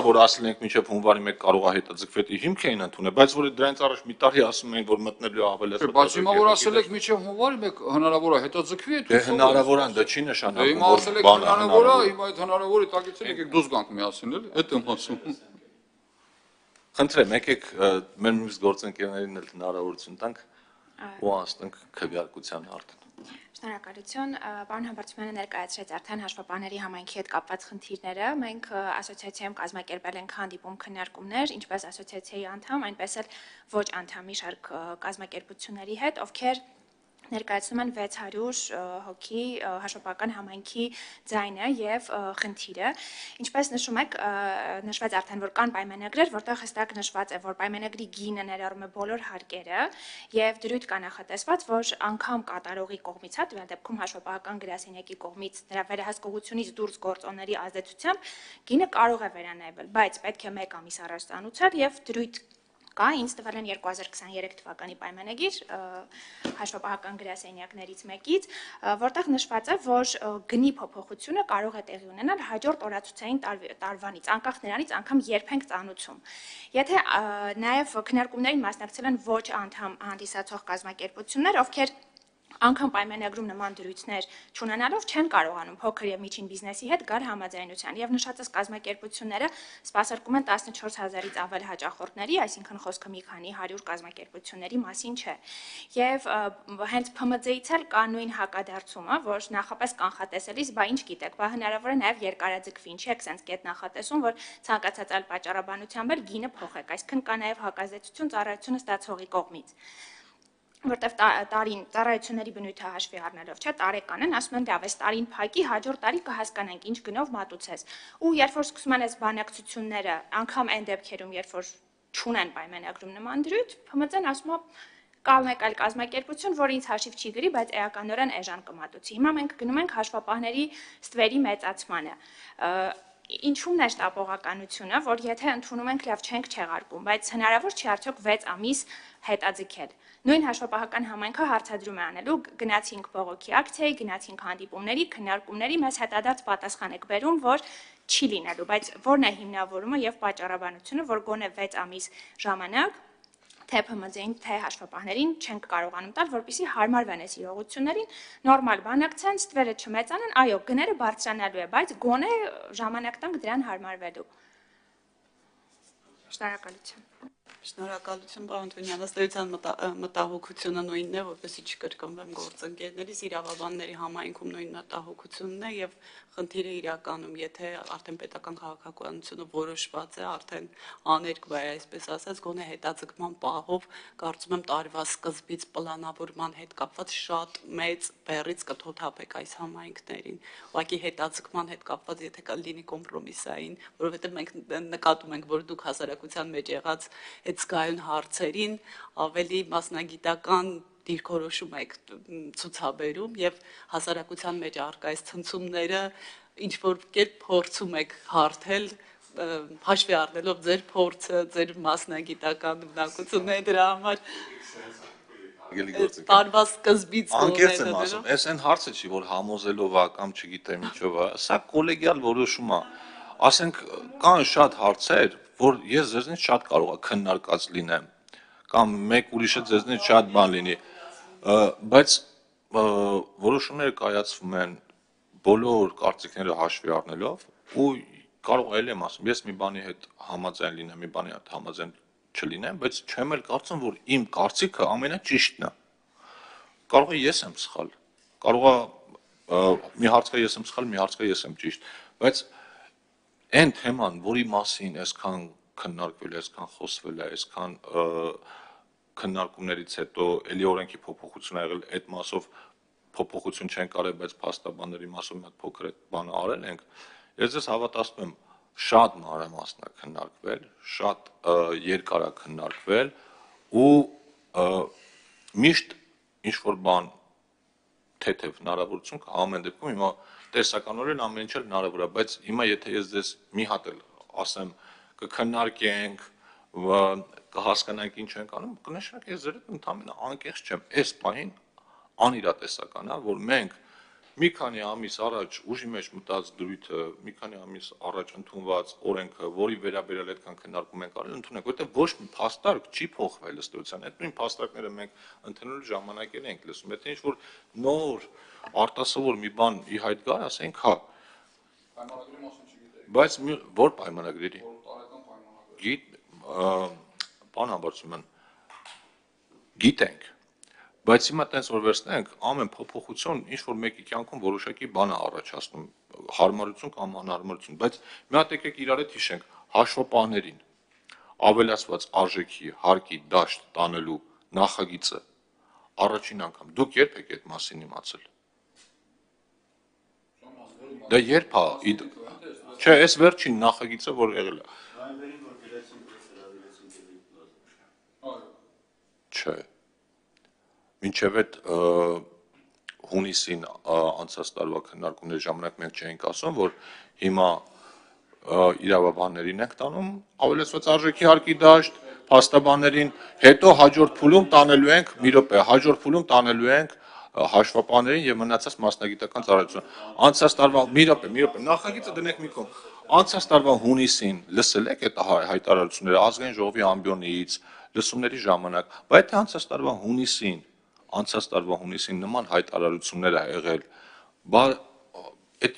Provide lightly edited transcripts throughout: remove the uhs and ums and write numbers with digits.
որ ասել ենք մինչև հունվարի 1 կարող է հետաձգվի հիմք էին ընդունել, բայց որ դրանից առաջ մի տարի ասում էին, որ մտնելու ավելացած։ Բայց հիմա որ ասել եք մինչև հունվարի 1 հնարավոր է հետաձգվի, դե հնարավոր է, դա չի նշանակում, հիմա ասել եք հնարավոր է, հիմա այդ հնարավորի տակից եկեք դուրս գանք միասին, էլի, այդ եմ ասում։ Խնդրեմ, եկեք մեր մյուս գործընկերներին էլ հնարավորություն տանք ու անցնենք քվեարկության արդեն։ Շնորհակալություն, պարոն Համբարձումյանը ներկայացրեց արդեն հաշվապահների համայնքի հետ կապված խնդիրները։ Մենք ասոցիացիայում կազմակերպել ենք հանդիպում քննարկումներ, ինչպես ասոցիացիայի անդամ, այնպես էլ ոչ անդամի շարք կազմակերպությունների հետ, ովքեր ներկայացնում են 600 հոգի հաշվապահական համայնքի ձայնը եւ խնդիրը։ Ինչպես նշում եք, նշված արդեն, որ կան պայմանագրեր, որտեղ հստակ նշված է, որ պայմանագրի գինը ներառում է բոլոր հարկերը եւ դրույթ կա նախատեսված, որ անգամ կատարողի կողմից, հա, տվյալ դեպքում հաշվապահական գրասենյակի կողմից նրա վերահսկողությունից դուրս գործոնների ազդեցությամբ գինը կարող է վերանայվել, բայց պետք է 1 ամիս առաջ ծանուցել եւ դրույթ կա, ինձ տվել են 2023 թվականի պայմանագիր հաշվապահական գրասենյակներից մեկից, որտեղ նշված է, որ գնի փոփոխությունը կարող է տեղի ունենալ հաջորդ օրացուցային տարվանից, անկախ նրանից անգամ երբ ենք ծանուցում։ Եթե նաև քննարկումներին մասնակցել են ոչ անդամ հանդիսացող կազմակերպություններ, ովքեր անգամ պայմանագրում նման դրույթներ չունենալով չեն կարողանում փոքր եւ միջին բիզնեսի հետ գալ համաձայնության եւ նշածս կազմակերպությունները սպասարկում են 14000-ից ավել հաճախորդների, այսինքն խոսքը մի քանի 100 կազմակերպությունների մասին չէ։ Եվ հենց ՓՄԶ-ից էլ կա նույն հակադարձումը, որ նախապես կանխատեսելիս, բա ինչ գիտեք, բա հնարավոր է նաեւ երկարաձգվի, ինչի եք sense կետ նախատեսում, որ ցանկացած այլ պատճառաբանությամբ էլ գինը փոխեք, այսինքն կա նաեւ հակազդեցություն ծառայությունը ստացողի կողմից։ Որտեվ տարին ծառայությունների բնույթը հաշվի առնելով, չէ, տարեկան են, ասում են լավ, այս տարին փակի, հաջորդ տարի կհասկանանք ինչ գնով մատուցես։ Ու երբ որ սկսում են այս բանակցությունները, անգամ այն դեպքերում, երբ որ չունեն պայմանագրում նման դրույթ, ՓՄԶ-ն ասում է կա մեկ այլ կազմակերպություն, որ ինձ հաշիվ չի գրի, բայց էականորեն էժան կմատուցի։ Հիմա մենք գնում ենք հաշվապահների ստվերի մեծացմանը։ Ինչու՞մն է շտապողականությունը, որ եթե ընդունում ենք լավ չենք չեղարկում, բայց հնարավոր չի արդյոք 6 ամիս հետաձգել։ Նույն հաշվապահական համայնքը հարցադրում է անելու, գնացինք բողոքի ակցիայի, գնացինք հանդիպումների, քննարկումների, մեզ հետադարձ պատասխան եք բերում, որ չի լինելու, բայց ո՞րն է հիմնավորումը եւ պատճառաբանությունը, որ գոնե 6 ամիս ժամանակ թե ՓՄԶ-ին, թե հաշվապահներին չենք կարողանում տալ, որպեսզի հարմարվեն այս իրողություններին, նորմալ բանակցեն, ստվերը չմեծանան, այո, գները բարձրանալու է, բայց գոնե ժամանակ տանք դրան հարմարվելու։ Շնորհակալություն։ Շնորհակալություն, պարոն Տոնյան, ըստ էության մտահոգությունը նույնն է, որպեսզի չկրկնվեմ գործընկերներից, իրավաբանների համայնքում նույն մտահոգությունն է եւ խնդիրը իրականում, եթե արդեն պետական քաղաքականությունը որոշված է, արդեն աներկվա է, այսպես ասած, գոնե հետաձգման պահով, կարծում եմ տարվա սկզբից պլանավորման հետ կապված շատ մեծ բեռից կթոթափեք այս համայնքներին։ Ուղղակի հետաձգման հետ կապված, եթե կլինի կոմպրոմիսային, որովհետեւ մենք նկատում ենք, որ դուք հասարակության մեջ եղած այդ զգայուն հարցերին ավելի մասնագիտական դիրքորոշում եք ցուցաբերում եւ հասարակության մեջ առկա այս ցնցումները ինչ որ կերպ փորձում եք հարթել հաշվի առնելով ձեր փորձը, ձեր մասնագիտական ունակությունները դրա համար տարվա սկզբից անկեղծ եմ ասում, այս այն հարցը չի, որ համոզելով է կամ չգիտեմ ինչով է, սա կոլեգիալ որոշում է։ Ասենք կան շատ հարցեր, որ ես ձեզնից շատ կարող է քննարկած լինեմ կամ մեկ ուրիշը ձեզնից շատ բան լինի, բայց որոշումները կայացվում են բոլոր կարծիքները հաշվի առնելով ու կարող էլ եմ ասում, ես մի բանի հետ համաձայն լինեմ, մի բանի հետ համաձայն չլինեմ, բայց չեմ էլ կարծում, որ իմ կարծիքը ամենաճիշտն է։ Կարող է ես եմ սխալ, կարող է մի հարց կա ես եմ սխալ, մի հարց կա ես եմ ճիշտ, բայց այն թեման, որի մասին այսքան քննարկվել է, այսքան խոսվել է, այսքան քննարկումներից հետո էլի օրենքի փոփոխություն ա եղել, այդ մասով փոփոխություն չեն կարել, բայց փաստաբանների մասով մի հատ փոքր այդ բանը արել ենք։ Ես ձեզ հավատացնում եմ, շատ մանրամասն է քննարկվել, շատ երկար է քննարկվել ու միշտ ինչ որ բան թեթև հնարավորություն կա ամեն դեպքում հիմա տեսականորեն ամեն ինչ էլ հնարավոր է, բայց հիմա եթե ես ձեզ մի հատ էլ ասեմ կքննարկենք, կհասկանանք ինչ ենք անում, կնշանակի ես ձեր հետ ընդհանրապես անկեղծ չեմ։ Այս պահին անիրատեսական է, որ մենք մի քանի ամիս առաջ ուժի մեջ մտած դրույթը, մի քանի ամիս առաջ ընդունված օրենքը, որի վերաբերյալ այդքան քննարկում ենք արել, ընդունենք, որտեղ ոչ մի փաստարկ չի փոխվել ըստ էության։ Այդ նույն փաստարկները մենք ընդունելու ժամանակել ենք լսում։ Եթե ինչ-որ նոր արտասովոր մի բան ի հայտ գա, ասենք, հա, Պայմանագրի մասին չգիտեի։ բայց որ պայմանագրերի։ Տարեկան պայմանագրի։ Պարոն Համբարձումյան, գիտենք, բայց հիմա տենց որ վերցնենք, ամեն փոփոխություն ինչ որ մեկի կյանքում որոշակի բան է առաջացնում, հարմարություն կամ անհարմարություն, բայց մի հատ եկեք իրար հետ հիշենք, հաշվապահներին ավելացված արժեքի հարկի դաշտ տանելու նախագիծը առաջին անգամ դուք երբ եք այդ մասին իմացել։ Դա երբ է, չէ, այս վերջին նախագիծը որ եղել է։ Չէ։ Մինչև այդ հունիսին անցած տարվա քննարկումների ժամանակ մենք չէինք ասում, որ հիմա իրավաբաններին ենք տանում ավելացված արժեքի հարկի դաշտ, փաստաբաններին, հետո հաջորդ փուլում տանելու ենք, մի րոպե, հաջորդ փուլում տանելու ենք հաշվապահներին եւ մնացած մասնագիտական ծառայություն։ Անցած տարվա մի րոպե, նախագիծը դնենք մի կողմ։ Անցած տարվա հունիսին լսել եք այդ հայտարարությունները ազգային ժողովի ամբիոնից, լսումների ժամանակ, բայց թե անցած տարվա հունիսին նման հայտարարություններ ա եղել, դա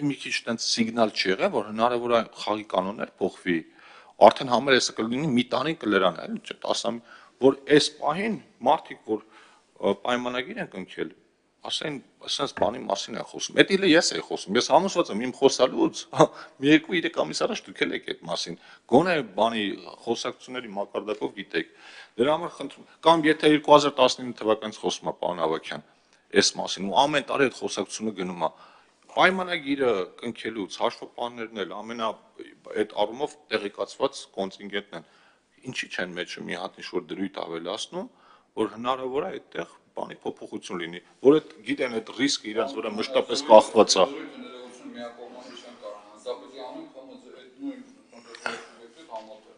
մի քիչ տենց սիգնալ չի եղել, որ հնարավոր է խաղի կանոններ փոխվի, արդեն համարեսը կլինի մի տարին կլրան, էլի, 10 որ այս պահին մարդիկ, որ պայմանագիր են կնքել, ասեն, ասենց բանի մասին է խոսում։ Էդ իլը ես էի խոսում։ Ես համոզված եմ իմ խոսալուց, մի 2-3 ամիս առաջ դուք էլ եք այդ մասին։ Գոնե բանի խոսակցությունների մակարդակով գիտեք։ Դրա համար խնդրում կամ եթե 2019 թվականից խոսում է պարոն Ավագյան, այս մասին ու ամեն տարի այդ խոսակցությունը գնում է։ Պայմանագիրը կնքելուց հաշվապահներն էլ այդ առումով տեղեկացված կոնտինգենտն են։ Ինչի՞ չեն մեջը մի հատ ինչ-որ դրույթ ավելացնում, որ հնարավոր է այդտեղ բանի փոփոխություն լինի, որ այդ գիտեն այդ ռիսկը իրենց վրա մշտապես կախված է։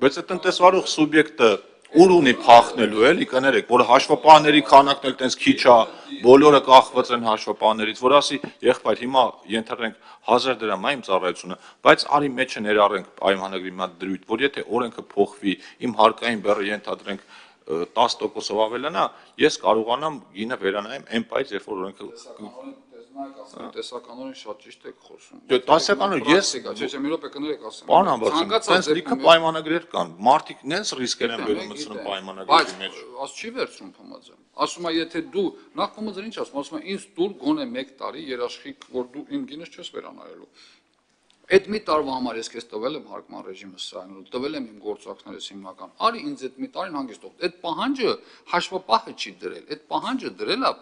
Բայց այդ տնտեսվարող սուբյեկտը ուր ունի փախնելու էլի կներեք, որ հաշվապահների քանակն էլ տենց քիչ է, բոլորը կախված են հաշվապահներից, որ ասի, եղբայր, հիմա ենթադրենք 1000 դրամ է իմ ծառայությունը, բայց արի մեջը ներառենք պայմանագրի մի հատ դրույթ, որ եթե օրենքը փոխվի, իմ հարկային բեռը ենթադրենք 10%-ով ավելանա, ես կարողանամ գինը վերանայեմ այն պայից, երբ որ օրենքը տեսականորեն շատ ճիշտ եք խոսում։ Տեսականորեն ես Չէ, մի րոպե կներեք ասեմ։ Պարոն Համբարձում, տենց լիքը պայմանագրեր կան, մարդիկ նենց ռիսկեր են վերում մտցնում պայմանագրերի մեջ։ Բայց աս չի վերցնում ՓՄԶ-ը։ Ասում է, եթե դու նախ ՓՄԶ-ը ինչ ասում է, ինձ տուր գոնե 1 տարի երաշխիք, որ դու իմ գինս չես վերանայելու։ Այդ մի տարվա համար ես քեզ տվել եմ հարկման ռեժիմը սրանով, տվել եմ իմ գործակցներս հիմնական։ Արի ինձ այդ մի տարին հանգիստ օգտ։ Այդ պահանջը հաշվապահը չի դրել։ Այդ պահանջը դրել է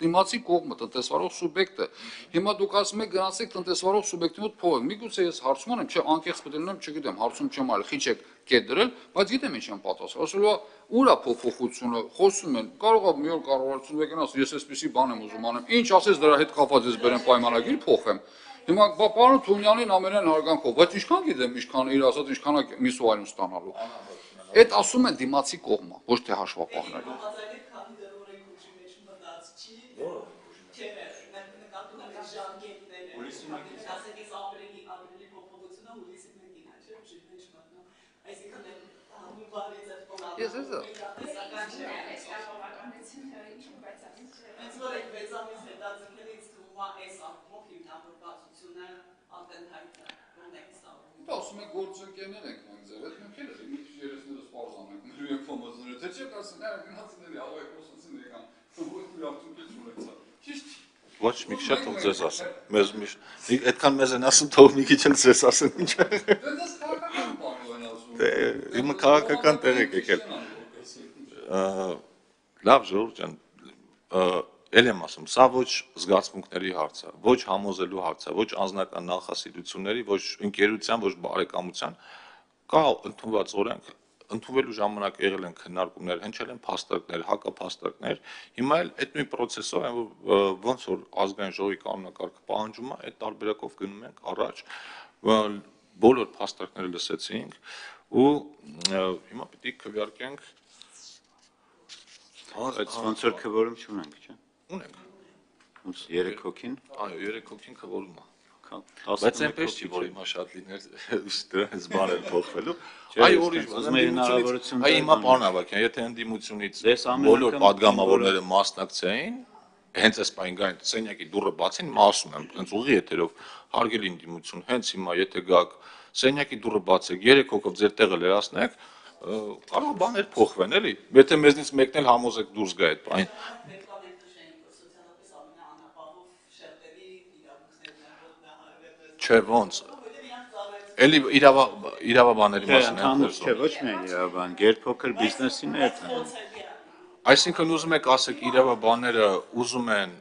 դիմացի կողմը, տնտեսվարող սուբյեկտը։ Հիմա դուք ասում եք գնացեք տնտեսվարող սուբյեկտի մոտ փոխեք։ Միգուցե ես հարցում եմ, չէ, անկեղծ պետք է լինեմ, չգիտեմ, հարցում չեմ արել, խիչեք կետ դրել, բայց գիտեմ ինչ եմ պատասխան։ Ասելու է, ուր է փոփոխությունը, խոսում են, կարող է մի օր կառավարությունը վեգանաս, ես էսպիսի բան եմ ուզում անեմ։ Ինչ ասես դրա հետ կապված ես բերեմ պայմանագիր փոխեմ։ Հիմա պարոն Թունյանին ամենայն հարգանքով, բայց ինչքան գիտեմ, ինչքան իր ասած, ինչքան է միսուարիում ստանալու։ Այդ ասում են դիմացի կողմը, ոչ թե հաշվապահները։ Ես էսա։ Ասում եք գործընկերներ ենք մենք ձեր հետ, մենք էլ մի քիչ երեսներս պարզանենք, մեր ու ՖՄԶ-ները, թե չեք ասում, նայեք գնացիների հավայ խոսացին եկան, որ արդյունքից ունեցա։ Ճիշտ չի։ Ոչ մի քիչ թող ձեզ ասեն։ Մեզ միշտ այդքան մեզ են ասում, թող մի քիչ էլ ձեզ ասեն, ինչ է։ Դες քաղաքական բան են ասում։ Հիմա քաղաքական տեղ եք եկել։ Լավ ժողովուրդ ջան, էլ եմ ասում, սա ոչ զգացմունքների հարց է, ոչ համոզելու հարց է, ոչ անձնական նախասիրությունների, ոչ ընկերության, ոչ բարեկամության, կա ընդունված օրենք, ընդունվելու ժամանակ եղել են քննարկումներ, հնչել են փաստարկներ, հակափաստարկներ, հիմա էլ այդ նույն process-ով են, ոնց որ ազգային ժողովի կանոնակարգը պահանջում է, այդ տարբերակով գնում ենք առաջ, բոլոր փաստարկները լսեցինք ու հիմա պիտի քվեարկենք Ոնց որ քվորում չունենք, չէ՞։ Ունենք։ Ոնց 3 հոգին։ Այո, 3 հոգին քվորում է։ Բայց Բայց այնպես չի, որ հիմա շատ լիներ դրանից բաներ փոխվելու։ Այ ուրիշ ընդդիմությունից, այ հիմա պարոն Ավագյան, եթե ընդդիմությունից բոլոր падգամավորները մասնակցեին, հենց այս պայն գային սենյակի դուռը բացին, հիմա ասում եմ, հենց ուղի եթերով հարգելի ընդդիմություն, հենց հիմա եթե գաք սենյակի դուռը բացեք, 3 հոգով ձեր տեղը լրացնեք, կարող է բաներ փոխվեն, էլի։ Եթե մեզնից մեկն էլ համոզեք դուրս գա այդ պայն։ Չէ, ոնց։ Էլի իրավաբանների մասին եմ Չէ, խոսում։ ոչ միայն իրավաբան, գերփոքր բիզնեսին է։ Այսինքն ուզում եք ասեք իրավաբանները ուզում են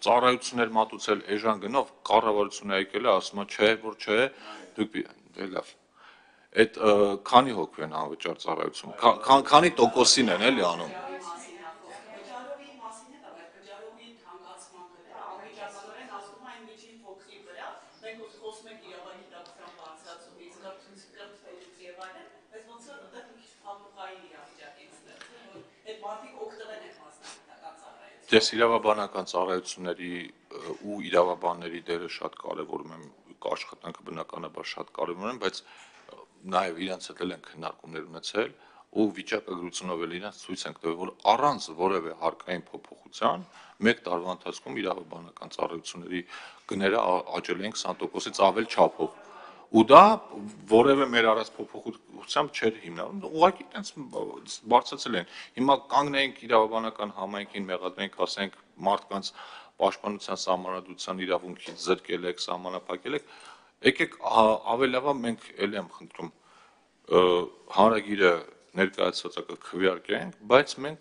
ծառայություններ մատուցել էժան գնով, կառավարությունը եկել է ասում է չէ, որ չէ, դուք դե լավ։ Այդ քանի հոգու են անվճար ծառայություն, քանի տոկոսին են էլի անում։ Ես իրավաբանական ծառայությունների ու իրավաբանների դերը շատ կարևորում եմ, աշխատանքը բնականաբար շատ կարևորում եմ, բայց նաև իրենց հետ էլ են քննարկումներ ունեցել ու վիճակագրությունով էլ իրենց ցույց ենք տվել, որ առանց որևէ հարկային փոփոխության 1 տարվա ընթացքում իրավաբանական ծառայությունների գները աճել են 20%-ից ավել չափով։ Ու դա որևէ մեր արած փոփոխությամբ չէր հիմնավորվում, ուղղակի տենց բարձրացել են։ Հիմա կանգնենք իրավաբանական համայնքին, մեղադրենք, ասենք մարդկանց պաշտպանության սահմանադրության իրավունքից զրկել եք, սահմանափակել եք, եկեք ավելավա մենք էլ եմ խնդրում հանրագիրը ներկայացվածը կքվեարկենք, բայց մենք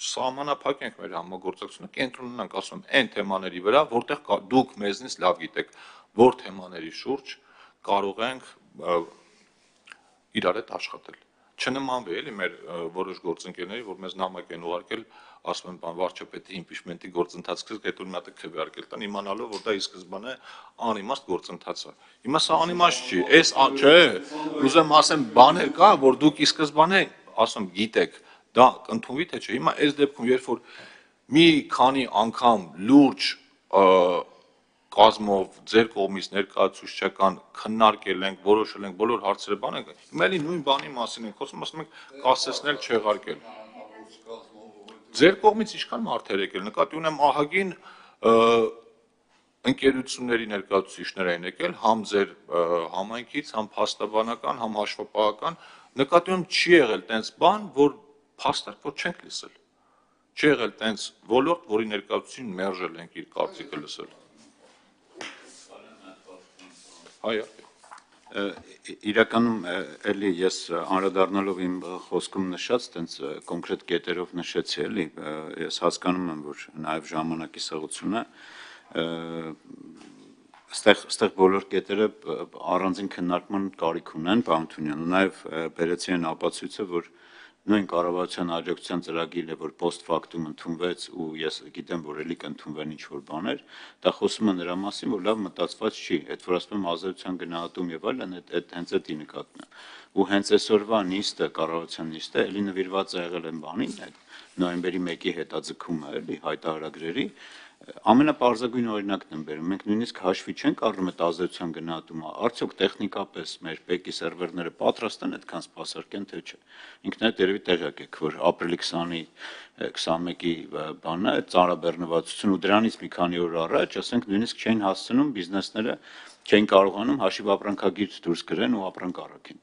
սահմանափակենք մեր համագործակցությունը, կենտրոնանանք, ասում եմ, այն թեմաների վրա, որտեղ դուք մեզնից լավ գիտեք, որ թեմաների շուրջ կարող ենք իրար հետ աշխատել։ Չնմանվի էլի մեր որոշ գործընկերների, որ մեզ նամակ են ուղարկել, ասում են, բան վարչապետի իմպիչմենտի գործընթաց սկսեք, հետո մի հատ քվեարկել տան, իմանալով, որ դա ի սկզբանե անիմաստ գործընթաց է։ Հիմա սա անիմաստ չի, էս չէ, ուզեմ ասեմ, բաներ կա, որ դուք ի սկզբանե, ասում գիտեք, դա կընդունվի թե չէ։ Հիմա այս դեպքում, երբ որ մի քանի անգամ լուրջ կազմով ձեր կողմից ներկայացուցչական քննարկել ենք, որոշել ենք, բոլոր հարցերը բան ենք, հիմա էլի նույն բանի մասին ենք խոսում, ասում ենք կասեցնել, չեղարկել։ Ձեր կողմից ինչքան մարդեր եկել, նկատի ունեմ ահագին ընկերությունների ներկայացուցիչներ են եկել, համ ձեր համայնքից, համ փաստաբանական, համ հաշվապահական, նկատի ունեմ չի եղել տենց բան, որ փաստարկ, որ չենք լսել։ Չի եղել տենց ոլորտ, որի ներկայացուցիչին մերժել ենք իր կարծիքը լսել։ Իրականում էլի ես անդրադառնալով իմ խոսքում նշած, տենց կոնկրետ կետերով նշեցի էլի, ես հասկանում եմ, որ նաև ժամանակի սղությունը այստեղ բոլոր կետերը առանձին քննարկման կարիք ունեն, պարոն Թունյան, ու նաև բերեցի այն ապացույցը, որ նույն կառավարության աջակցության ծրագիրը, որ post factum ընդունվեց ու ես գիտեմ, որ էլի կընդունվեն ինչ-որ բաներ, դա խոսում է նրա մասին, որ լավ մտածված չի, այդ որ ասում եմ ազատության գնահատում եւ այլն, այդ հենց էդի նկատն է։ Ու հենց այսօրվա նիստը, կառավարության նիստը էլի նվիրված է եղել այն բանին, այդ նոյեմբերի 1-ի հետաձգումը, էլի հայտարարագրերի, ամենապարզագույն օրինակն եմ բերում, մենք նույնիսկ հաշվի չենք առնում այդ ազատության գնահատումը, արդյոք տեխնիկապես մեր պեկի սերվերները պատրաստ են այդքան սպասարկեն, թե չէ։ Ինքն այդ երևի տեղյակ եք, որ ապրիլի 20-ի 21-ի բանը, այդ ծանրաբեռնվածություն ու դրանից մի քանի օր առաջ, ասենք նույնիսկ չէին հասցնում բիզնեսները չէին կարողանում հաշիվ ապրանքագիր դուրս գրեն ու ապրանք առաքեն։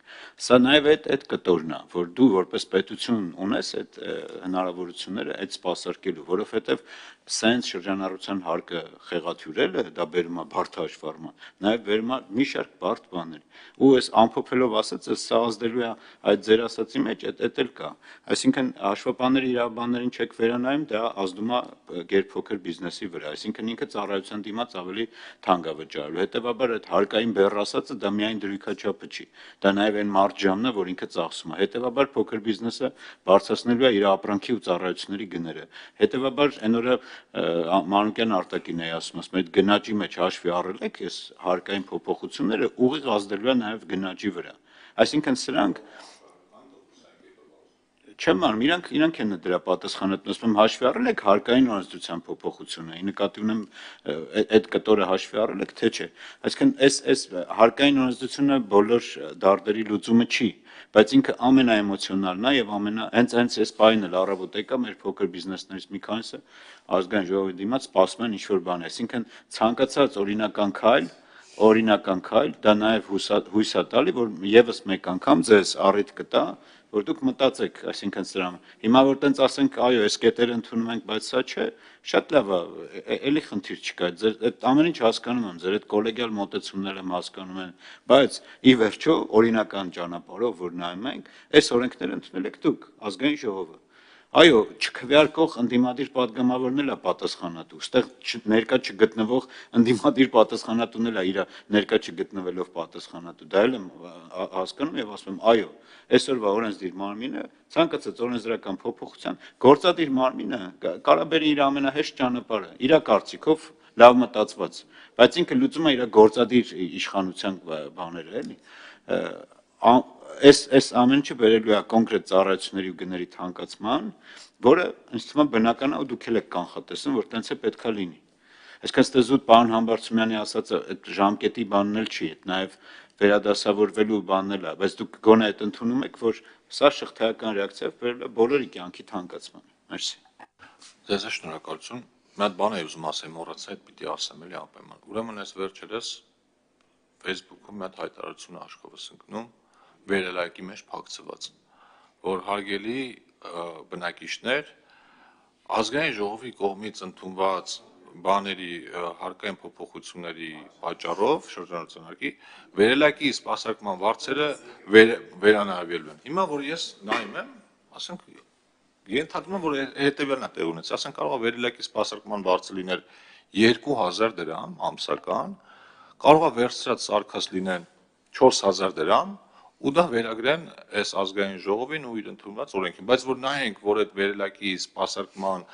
Սա նաև այդ կտորն է, որ դու որպես պետություն ունես այդ հնարավորությունները այդ սպասարկելու, որովհետև սենց շրջանառության հարկը խեղաթյուրելը դա բերում է բարդ հաշվառման, նաև բերում է մի շարք բարդ բաներ։ Ու այս ամփոփելով ասած, սա ազդելու է այդ ձեր ասացի մեջ, այդ էլ կա։ Այսինքն հաշվապահների իրավաբաններին չեք վերանայում, դա ազդում է գերփոքր բիզնեսի վրա, այսինքն ինքը ծառայության դիմաց ավելի թանկ է վճարելու։ Հետևաբար այդ հարկային բեռ ասածը դա միայն դրույքաչափը չի։ Դա նաև այն մարջանն է, որ ինքը ծախսում է։ Հետևաբար փոքր բիզնեսը բարձրացնելու է իր ապրանքի ու ծառայությունների գները։ Հետևաբար այն օրը Մանուկյան Արտակին էի ասում, այդ գնաճի մեջ հաշվի առել եք, այս հարկային փոփոխությունները ուղիղ ազդելու է նաև գնաճի վրա։ Այսինքն սրանք Չեմ անում, իրանք են դրա պատասխանը տնում, հաշվի առել եք հարկային օրենսդրության փոփոխությունը, նկատի ունեմ այդ կտորը հաշվի առել եք, թե չէ։ Այսինքն այս հարկային օրենսդրությունը բոլոր դարդերի լուծումը չի, բայց ինքը ամենաէմոցիոնալն է եւ հենց այս պահին էլ առավոտ եկա մեր փոքր բիզնեսներից մի քանիսը ազգային ժողովի դիմաց սպասում են ինչ-որ բան, այսինքն ցանկացած օրինական քայլ, դա նաև հույս է տալի, որ եւս մեկ անգամ ձեզ առիթ կտա, որ դուք մտածեք, այսինքն սրան։ Հիմա որ տենց ասենք, այո, այս կետերը ընդունում ենք, բայց սա չէ, շատ լավ է, էլի խնդիր չկա։ Ձեր այդ ամեն ինչ հասկանում եմ, ձեր այդ կոլեգիալ մոտեցումները եմ հասկանում եմ, բայց ի վերջո օրինական ճանապարհով որ նայում ենք, այս օրենքները ընդունել եք դուք, ազգային ժողովը։ Այո, չքվեարկող ընդդիմադիր падգամավորն էլ է պատասխանատու։ Այստեղ ներկա չգտնվող ընդդիմադիր պատասխանատուն էլ է իր ներկա չգտնվելով պատասխանատու։ Դա էլ եմ հասկանում եւ ասում եմ, այո, այսօրվա օրենսդիր մարմինը ցանկացած օրենսդրական փոփոխության գործադիր մարմինը կարա բերի իր ամենահեշտ ճանապարհը, իր կարծիքով լավ մտածված, բայց ինքը լուծում է իր գործադիր իշխանության բաները, էլի։ Այս ամեն ինչը բերելու է կոնկրետ ծառայությունների ու գների թանկացման, որը ինձ թվում է բնական է ու դուք էլ եք կանխատեսում, որ տենց է պետքա լինի։ Այսինքն ստե զուտ պարոն Համբարձումյանի ասածը այդ ժամկետի բանն էլ չի, այդ նաև վերադասավորվելու բանն էլ է, բայց դուք գոնե այդ ընդունում եք, որ սա շղթայական ռեակցիա բերել է բոլորի կյանքի թանկացման։ Մերսի։ Ձեզ շնորհակալություն։ Մի հատ բան եմ ուզում ասեմ, մոռացա, այդ պիտի ասեմ էլի անպայման։ Ուրեմն այս վերջերս Facebook-ում մի հատ հայտարարություն աշխովս ընկնում վերելայքի մեջ փակցված, որ հարգելի բնակիչներ, ազգային ժողովի կողմից ընդունված բաների հարկային փոփոխությունների պատճառով շրջանառությունների վերելայքի սպասարկման վարձերը վերանայվելու են։ Հիմա որ ես նայում եմ, ասենք ենթադրում եմ, որ հետևյալն է տեղ ունեցել, ասենք կարող է վերելայքի սպասարկման վարձը լինել 2000 դրամ ամսական, կարող է վերցրած սարքած լինեն 4000 դրամ ու դա վերագրեն այս ազգային ժողովին ու իր ընդունված օրենքին, բայց որ նայենք, որ այդ վերելայքի սպասարկման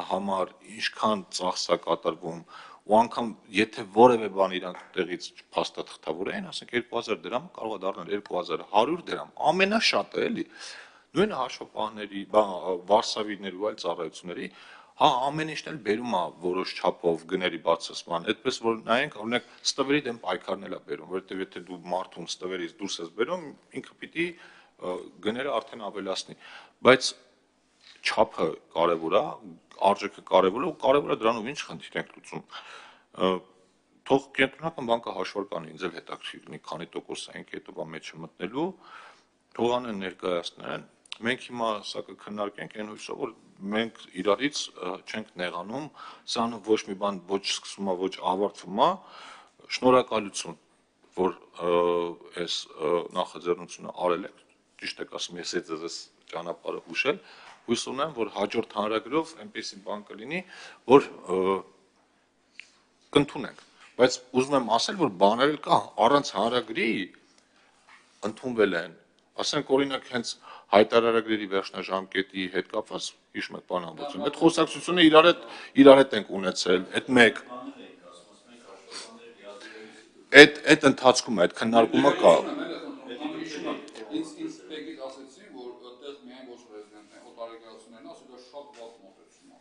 համար ինչքան ծախս է կատարվում ու անգամ եթե որևէ բան իրանք տեղից փաստաթղթավորեն, ասենք 2000 դրամ կարող է դառնալ 2100 դրամ, ամենաշատը էլի։ Նույնը հաշվապահների, վարսավիրների ու այլ ծառայությունների, հա ամեն ինչն էլ բերում է որոշ չափով գների բարձրացման, այդպես որ նայենք, օրինակ ստվերի դեմ պայքարն էլ է բերում, որովհետև եթե դու մարդուն ստվերից դուրս ես բերում, ինքը պիտի գները արդեն ավելացնի, բայց չափը կարևոր է, արժեքը կարևոր է ու կարևոր է դրանով ինչ խնդիր ենք լուծում։ Թող կենտրոնական բանկը հաշվարկանի, ինձ էլ հետաքրքիր լինի, քանի տոկոս է ընկետովա մեջը մտնելու, թող անեն ներկայացնեն։ Մենք հիմա սա կքննարկենք այն հույսով, որ մենք իրարից չենք նեղանում, սրանով ոչ մի բան ոչ սկսում է, ոչ ավարտվում է։ Շնորհակալություն, որ այս նախաձեռնությունը արել եք, ճիշտ եք ասում, ես ձեզ ճանապարհը հուշել, հույս ունեմ, որ հաջորդ հանրագրով այնպեսի բան կլինի, որ կընդունենք, բայց ուզում եմ ասել, որ բաներ կա առանց հանրագրի ընդունվել են, ասենք օրինակ հենց հայտարարագրերի վերջնաժամկետի հետ կապված հիշում եք պարոն Համբարձումյան, այդ խոսակցությունը իրար հետ ենք ունեցել, այդ մեկ այդ ընթացքում այդ քննարկումը կա։ Ինձ տեղից ասեցին, որ այդտեղ միայն ոչ ռեզիդենտն է, օտարերկրացիներն ասել դա շատ վատ մոտեցում է։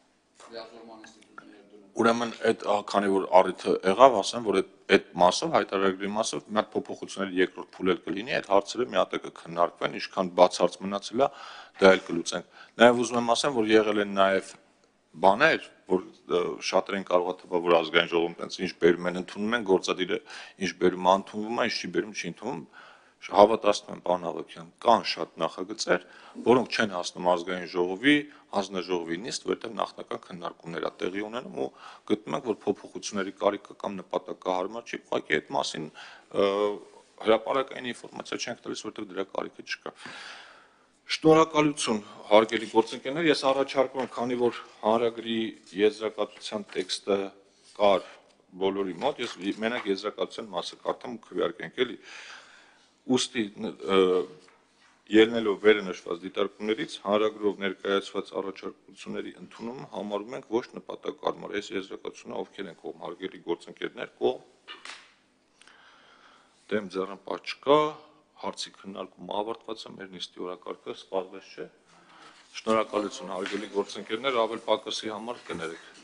Լիազորման ինստիտուտների հետ դնում։ Ուրեմն այդ քանի որ առիթը եղավ, ասեմ, որ այդ մասով հայտարարագրի մասով մի հատ փոփոխությունների երկրորդ փուլ էլ կլինի, այդ հարցերը մի հատ կքննարկվեն, ինչքան բացարձ մնացել է, դա էլ կլուծենք։ Նաև ուզում եմ ասեմ, որ եղել են նաև բաներ, որ շատերին կարող է թվա, որ ազգային ժողովում տենց ինչ բերում են, ընդունում են, գործադիրը ինչ բերում է, ընդունվում է, ինչ չի բերում, չի ընդունվում։ Հավատացնում եմ, պարոն Ավագյան, կան շատ նախագծեր, որոնք չեն հասնում ազգային ժողովի, հանձնաժողովի նիստ, որտեղ նախնական քննարկումներ է տեղի ունենում ու գտնում ենք, որ փոփոխությունների կարիքը կամ նպատակահարմար չի, ուղղակի այդ մասին հրապարակային ինֆորմացիա չենք տալիս, որտեղ դրա կարիքը չկա։ Շնորհակալություն, հարգելի գործընկերներ, ես առաջարկում եմ, քանի որ հանրագրի եզրակացության տեքստը կար բոլորի մոտ, ես մենակ եզրակացության մասը կարդամ ու քվեարկենք էլի։ Ուստի ելնելով վերը նշված դիտարկումներից հանրագրով ներկայացված առաջարկությունների ընդունումը համարում ենք ոչ նպատակահարմար։ Այս եզրակացությունը ովքեր են կողմ, հարգելի գործընկերներ, կողմ, դեմ ձեռնպահ չկա, հարցի քննարկումը ավարտված է, մեր նիստի օրակարգը սպառվեց չէ։ Շնորհակալություն հարգելի գործընկերներ, ավել պակասի համար կներեք։